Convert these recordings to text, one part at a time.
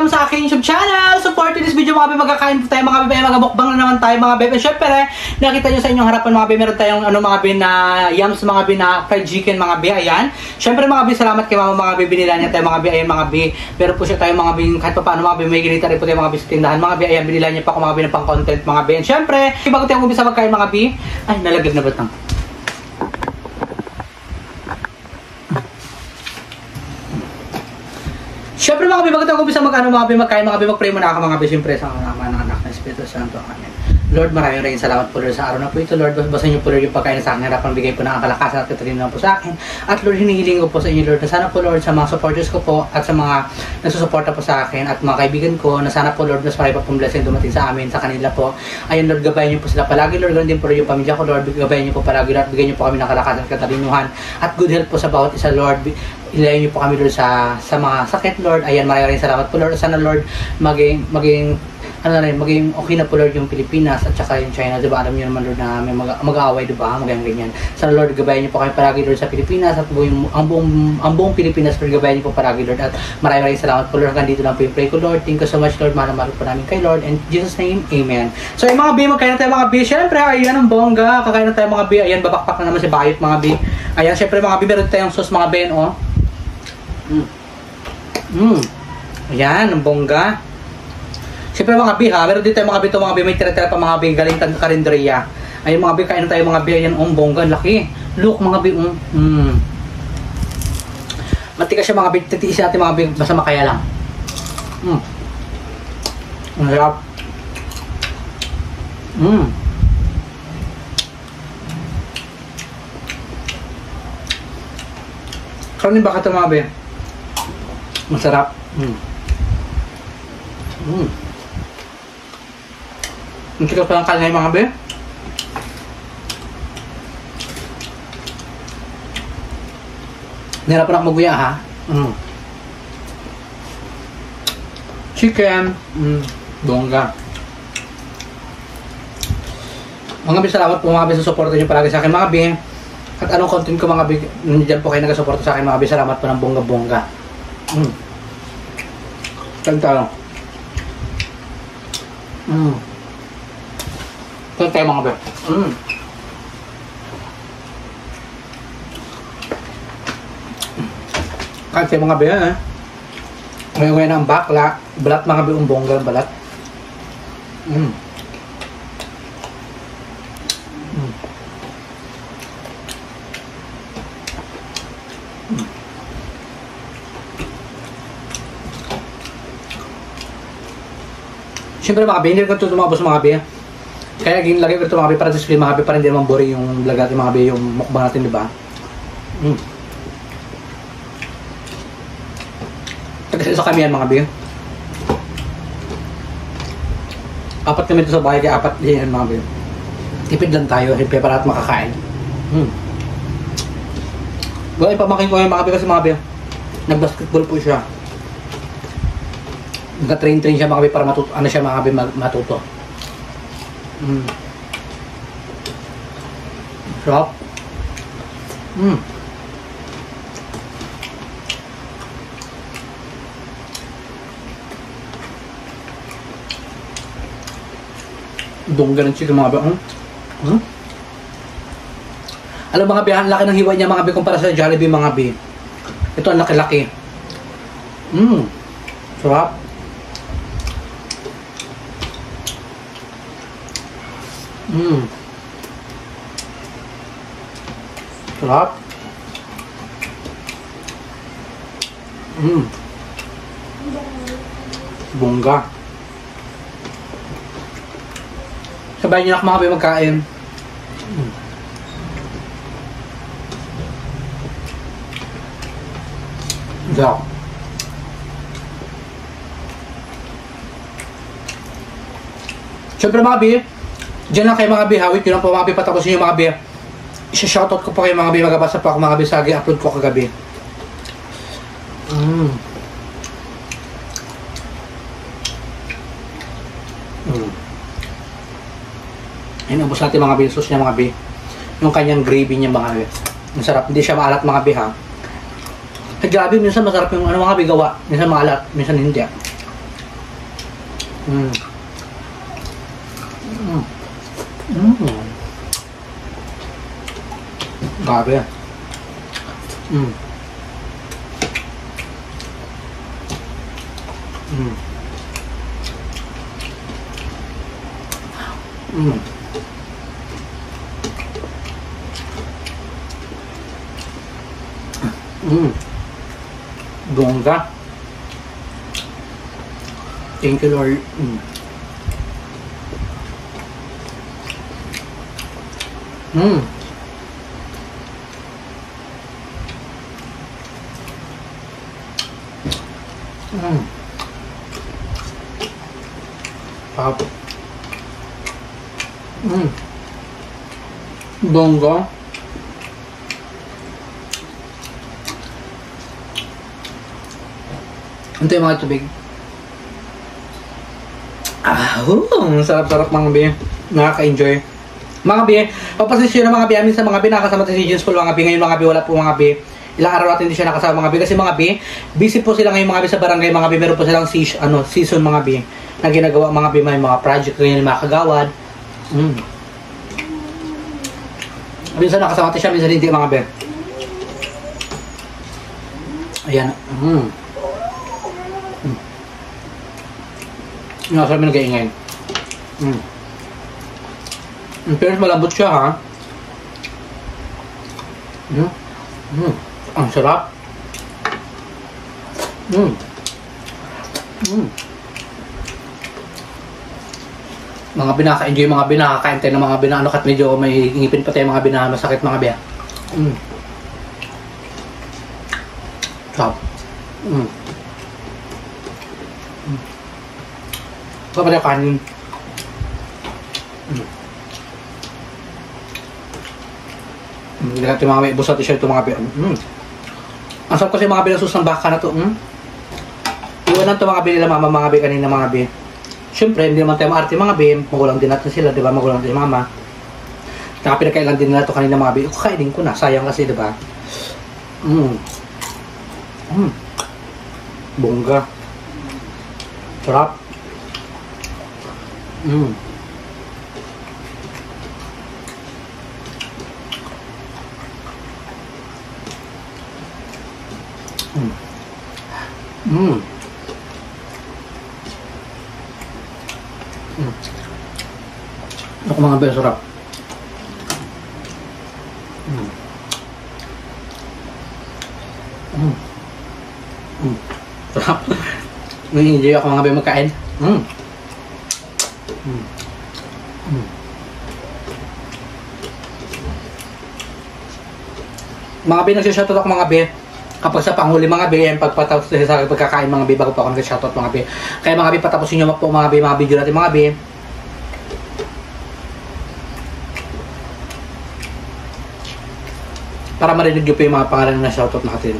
naman sa aking YouTube channel. Support this video mga babe, magkakain tayo mga babe, magmukbang na naman tayo mga babe. And syempre, nakita nyo sa inyong harapan mga babe, meron tayong ano mga babe na yams mga babe na fried chicken mga babe. Ayan. Syempre mga babe, salamat kay mama mga babe, binila niya tayo mga babe. Ayan mga babe. Pero po siya tayo mga babe, kahit pa paano mga babe, may ginita rin po tayo mga babe sa tindahan mga babe. Ayan, binila niya pa ako mga babe ng pang content mga babe. And syempre, bago tayo umpisa magkain mga babe, ay nalaglag na batang. Siyempre mga babe, bago tayo umpisa magkain mga babe, mag-pray muna ako mga babe, siyempre sa Ama ng Anak ng Espiritu Santo. Amen. Lord, maraming salamat po Lord sa araw na po ito. Lord, basahin niyo po Lord yung pagkain sa akin, harapan bigay po ng kalakasan at katalino po sa akin. At Lord, hinihiling ko po sa inyo Lord, na sana po Lord sa mga supporters ko po at sa mga nagsusuporta po sa akin at mga kaibigan ko, na sana po Lord, mas marami pa pong blessing dumating sa amin, sa kanila po. Ayun Lord, gabayan niyo po sila palagi Lord, ganun din po Lord yung pamilya ko Lord, gabayan niyo po palagi Lord, bigyan niyo po kami ng kalakasan at katalinuhan at good health po sa bawat isa Lord. Ilayan niyo po kami Lord sa mga sakit Lord. Ayan, maraming salamat po Lord. Sana Lord, maging okay na po Lord yung Pilipinas at saka yung China, diba? Alam niyo naman Lord na may mag-aaway, diba? Magandang ganyan. Sana Lord, gabayan niyo po kami palagi Lord sa Pilipinas at ang buong Pilipinas Lord, gabayan niyo po palagi Lord at maraming salamat po Lord. Hanggang dito lang po yung pray ko Lord. Thank you so much Lord. Mahal po namin kay Lord. In Jesus name, Amen. So yung mga B, magkain na tayo mga B. Siyempre, ayan ang bongga. Kakain na tayo mga B. Ayan, babakpak na naman si Bayot mga B. Ayan, siyempre mga B, meron tayong sauce mga Ben, oh. Ayan, ang bongga. Siyempre mga bi ha, meron din tayo mga bi ito mga bi, may tira-tira pa mga bi, galing tang karinderya. Ayun mga bi, kain na tayo mga bi, ayan, bongga, laki. Look mga bi, Matikas siya mga bi, titiisin natin mga bi, basta makaya lang. Ang sarap. Karoon ba ito mga bi? Masarap. Ang tikas pa ng kalay mga be. Nahirapan ako maguya ha. Chicken. Bongga. Mga be, salamat po mga be sa suporta nyo palagi sa akin mga be. At anong content ko mga be, nandiyan po kayo nagasuporta sa akin mga be. Salamat po ng bongga-bongga. Kanta. Ito tayo mga be. Kasi mga be, ngayon ang bakla, balat mga be, bongga balat. Siyempre mga be, hindi ko ito tumabos mga be. Kaya lagay ko ito mga be para display mga be, para hindi naman boring yung vlog natin mga be, yung mukbang natin, diba? Kasi sa kami yan mga be. 4 kami ito sa bahay, kaya 4 yan mga be. Tipid lang tayo, siyempre para at makakain. Gawin pamakin ko yung mga be kasi mga be, nag-basketball po siya. Nagka-train siya mga be para matuto, ano siya mga be, matuto. Sarap. Bongga ng chicken mga be. Alam mga be, ang laki ng hiwa niya mga be kumpara sa Jollibee mga be. Ito ang laki-laki. Sarap. Sarap. Bongga. Sabayan niyo na ako mga kape magkain. Sarap. Siyempre mga be, diyan lang kayo mga be, hawit yun lang po mga be, patapusin yung mga be. Isa-shoutout ko po kayo mga be, magabasa po ako mga be sa upload ko kagabi. Ayun, ubos natin mga be, sauce niya mga be. Yung kanyang gravy niya mga be. Masarap, hindi siya maalat mga be ha. Ay grabe, minsan masarap yung ano mga be gawa. Minsan maalat, minsan hindi. Mm. Mm. Mm. Grabe. Mm. Mm. Mm. Mm. Bongga. Thank you, Lord. Mm. Mm. Mm. Pop. Mm. Bongga. Ito yung mga tubig. Sarap-sarap mga bi. Nakaka-enjoy. Mga bi, papasisyon na mga bi amin sa mga bi nakasama sa Region School mga bi. Ngayon mga bi wala po mga bi. Ilang araw natin hindi siya nakasama mga bi kasi mga bi, busy po sila ngayon mga bi sa barangay mga bi. Meron po silang season mga bi na ginagawa mga bi, may mga project rin mga kagawad. Minsan nakasama natin siya, minsan hindi mga bi. Ayan. Nasa amin nag-iingay. Pero malambot siya ha. Ang sarap. Mga binaka-enjoy mga binaka-kain tayo ng mga binano at medyo may ngipin pa tayo mga binaka masakit mga biya. Sarap. Ito pa tayo kanin. Hindi natin mga may busat siya ito mga biya. Ang sarap kasi mga binasus ng baka na ito. Iwanan ito mga bi nila mama mga bi kanina mga bi. Siyempre, hindi naman tayo maarte mga bi. Magulang din natin sila, diba? Magulang din mama. Kaya pinakailan din nila ito kanina mga bi. Kakainin ko na. Sayang kasi, diba? Bongga. Sarap. Ako mga bel, sarap. Sarap. Nag-enjoy ako mga bel magkain. Mga bi, nagsishoutout ako mga bi. Kapag sa panghuli mga bi, yung pagpatapos sa pagkakain mga bi, bago pa ako nag-shoutout mga bi. Kaya mga bi, patapusin nyo po mga bi, mga video natin mga bi. Para marinig nyo po yung mga pangalan na shoutout natin.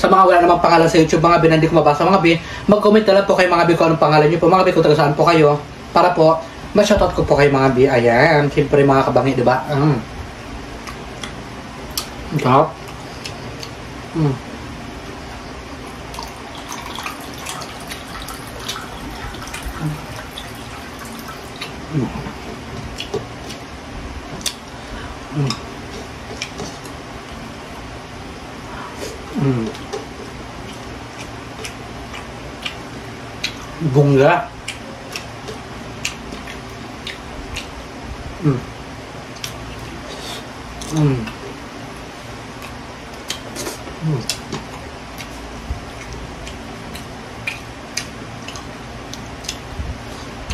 Sa mga wala namang pangalan sa YouTube mga bi, na hindi ko mabasa mga bi, mag-comment na lang po kayo mga bi kung anong pangalan nyo po mga bi, kung taga saan po kayo. Para po, ma-shoutout ko po kayo mga bi. Ayan, siyempre mga kabangi, diba? Sarap. Bongga.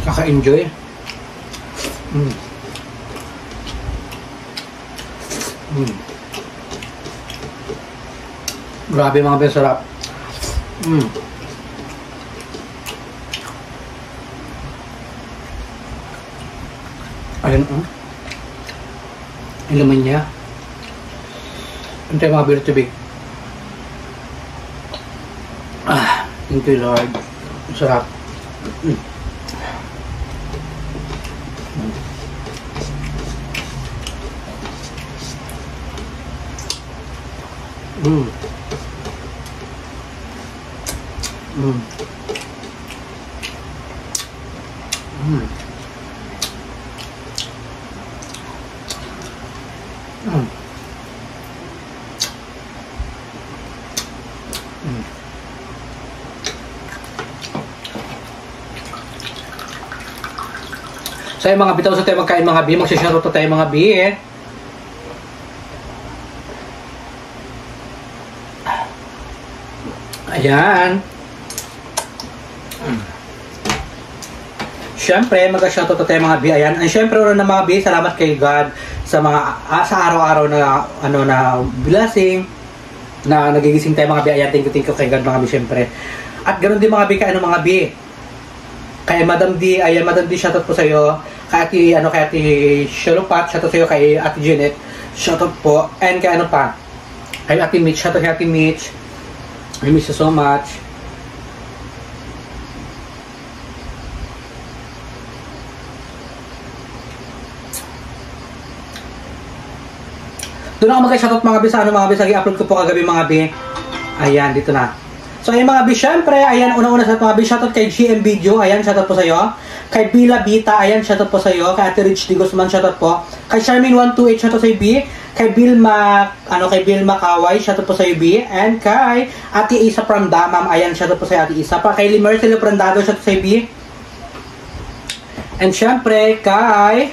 Kaka-enjoy. Grabe mga bes, sarap. Ayun, yung laman niya. Antay mga beer tubig. Thank you Lord. Sarap. Mm. Mm. Mm. So yung mga bitaw sa tayo magkain mga bi, magsishare tayo mga bi eh. Ayan. Siyempre, mag-shoutout tayo mga bi. Ayan. And siyempre, una na mga bi, salamat kay God sa mga sa araw-araw na na blessing na nagigising tayo mga bi. Ayan, thank you kay God mga bi, siyempre. At ganoon din mga bi, kay mga bi. Kay Madam D, ayan, Madam D, shoutout po sa iyo. Kay Ate Shalopat, shoutout sa iyo. Kay Ate Janet, shoutout po. And kay pa? Kay Ate Mitch, shoutout kay Ate Mitch. I miss you so much. Doon ako mag-shoutout mga bi sa mga bi, i-upload ko po kagabi mga bi. Ayan, dito na. So ayan mga bi, syempre, ayan, una-una sa mga bi, shoutout kay GM Video, ayan, shoutout po sa iyo. Kay Bila Bita, ayan, shoutout po sa iyo. Kay Ate Rich D. Guzman, shoutout po. Kay Charmin128, shoutout sa iyo, B. Kay Bill Kaway, shoutout po sa iyo, B. And kay Ate Isa from Damam, ayan, shoutout po sa iyo, Ate Isa. Pa kay Limercelo Prandado, shoutout sa iyo, B. And syempre, kay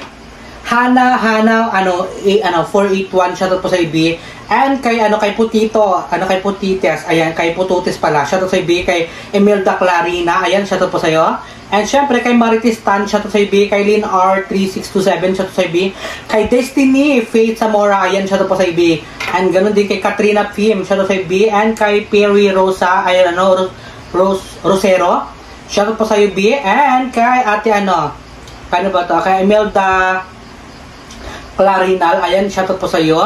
Hana 481, shoutout po sa B. And kay kay Putito, kay Putites, ayan, kay Pututis pala, shoutout sa B. Kay Imelda Clarina, ayan, shoutout po sa iyo. And syempre kay Maritis Tan, shoutout sa B. Kay Lynn R3627, shoutout sa B. Kay Destiny Faith Zamora, ayan, shoutout po sa B. And ganun din kay Katrina Phim, shoutout sa B. And kay Perry Rosa, ayan, Rosero, shoutout po sa B. And kay Ate paano ba to? Kay Imelda Clarinal, ayan, shoutout po sa iyo.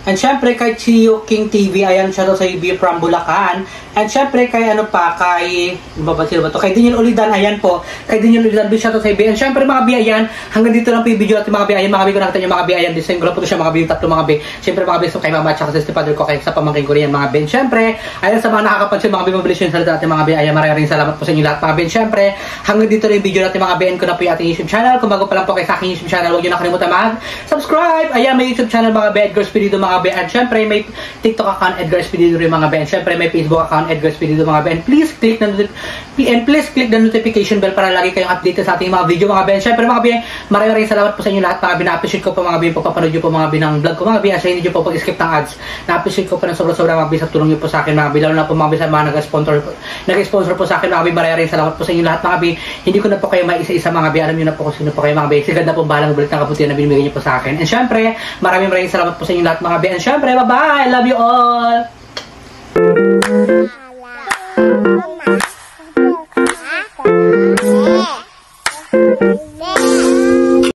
And syempre kay Chio King TV, ayan, shoutout sa iyo from Bulacan. And syempre kay kay sino ba to? Kay Daniel Ulidan, ayan po. Kay Daniel Ulidan, shoutout sa iyo. And syempre mga bi, ayan, hanggang dito lang po yung video natin mga bi. Ayan mga bi, kung nakita nyo mga bi, ayan, design ko lang po siya mga bi, yung tatlo mga bi. Syempre mga bi, so kay mama at saka sa stepfather ko, kay sa pamangkin ko rin mga bi. And syempre, ayan sa mga nakakapansin mga bi, mabilis yung salita natin mga bi. Ayan, maraming salamat po sa inyo lahat mga bi. And syempre, hanggang dito lang yung video natin mga bi. And ko na po yung ating YouTube channel. Kung bago pa lang po kayo sa aking YouTube channel, huwag nyo nakalimutan mag-subscribe. Ayan, may YouTube channel mga bi, Edgar Espirido mga bi. And syempre, may TikTok account Edgar Espirido rin mga bi. And syempre, may Facebook account Edgar Espirido mga bi. And please click the notification bell para lagi kayong updated sa ating mga video mga bi. And syempre mga bi, maraming salamat po sa inyo lahat mga bi. Na-appreciate ko po mga bi yung pagpapanood nyo po mga bi ng vlog ko mga bi. Asya hindi nyo po pag-skip ng ads. Na-appreciate ko po ng sobra-sobra mga bi sa tulong nyo po sa akin mga bi. Lalo na po mga bi sa mga nag-sponsor po sa akin mga bi. Maraming salamat po sa inyo lahat mga bi. Hindi ko na po kayo maisa-isa mga bi. Alam nyo na po kung sino po kayo mga bi. Sigad na po balang ulit ng kabutihan na binibigay nyo po sa akin. And syempre, maraming salamat po sa inyo lahat mga bi. And syempre, bye-bye! I love you all!